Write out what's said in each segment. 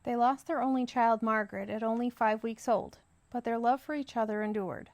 They lost their only child, Margaret, at only 5 weeks old, but their love for each other endured.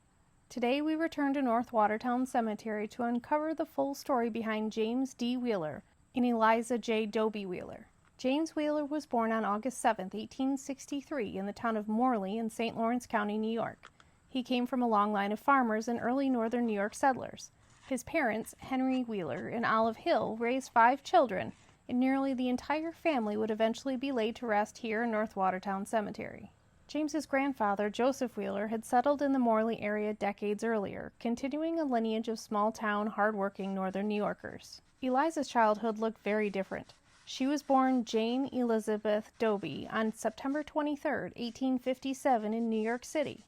Today we return to North Watertown Cemetery to uncover the full story behind James D. Wheeler and Eliza J. Doby Wheeler. James Wheeler was born on August 7, 1863, in the town of Morley in St. Lawrence County, New York. He came from a long line of farmers and early northern New York settlers. His parents, Henry Wheeler and Olive Hill, raised 5 children, and nearly the entire family would eventually be laid to rest here in North Watertown Cemetery. James's grandfather, Joseph Wheeler, had settled in the Morley area decades earlier, continuing a lineage of small-town, hard-working northern New Yorkers. Eliza's childhood looked very different. She was born Jane Elizabeth Doby on September 23, 1857, in New York City.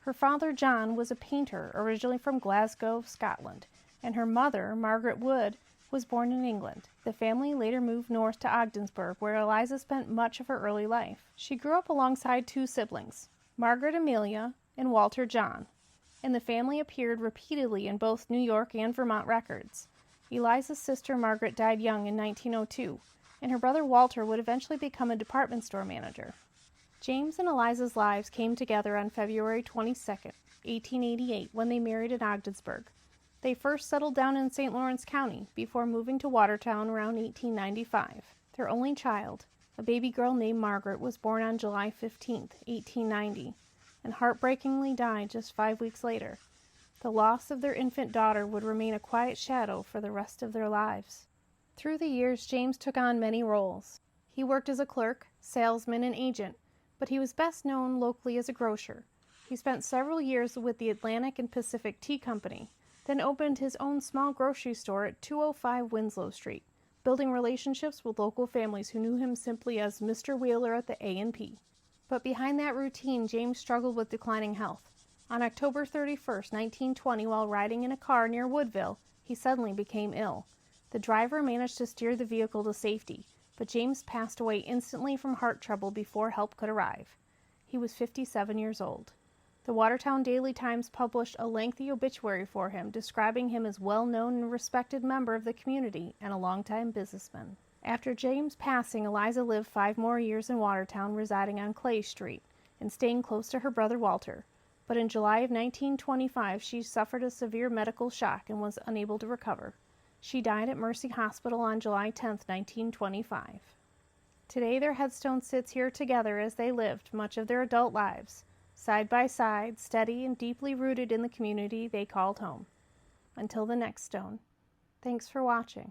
Her father, John, was a painter originally from Glasgow, Scotland, and her mother, Margaret Wood, was born in England. The family later moved north to Ogdensburg, where Eliza spent much of her early life. She grew up alongside 2 siblings, Margaret Amelia and Walter John, and the family appeared repeatedly in both New York and Vermont records. Eliza's sister Margaret died young in 1902, and her brother Walter would eventually become a department store manager. James and Eliza's lives came together on February 22, 1888, when they married in Ogdensburg. They first settled down in St. Lawrence County before moving to Watertown around 1895. Their only child, a baby girl named Margaret, was born on July 15, 1890, and heartbreakingly died just 5 weeks later. The loss of their infant daughter would remain a quiet shadow for the rest of their lives. Through the years, James took on many roles. He worked as a clerk, salesman, and agent, but he was best known locally as a grocer. He spent several years with the Atlantic and Pacific Tea Company, then opened his own small grocery store at 205 Winslow Street, building relationships with local families who knew him simply as Mr. Wheeler at the A&P. But behind that routine, James struggled with declining health. On October 31, 1920, while riding in a car near Woodville, he suddenly became ill. The driver managed to steer the vehicle to safety, but James passed away instantly from heart trouble before help could arrive. He was 57 years old. The Watertown Daily Times published a lengthy obituary for him, describing him as a well-known and respected member of the community and a longtime businessman. After James' passing, Eliza lived 5 more years in Watertown, residing on Clay Street and staying close to her brother Walter. But in July of 1925, she suffered a severe medical shock and was unable to recover. She died at Mercy Hospital on July 10, 1925. Today, their headstone sits here together as they lived much of their adult lives, side by side, steady and deeply rooted in the community they called home. Until the next stone. Thanks for watching.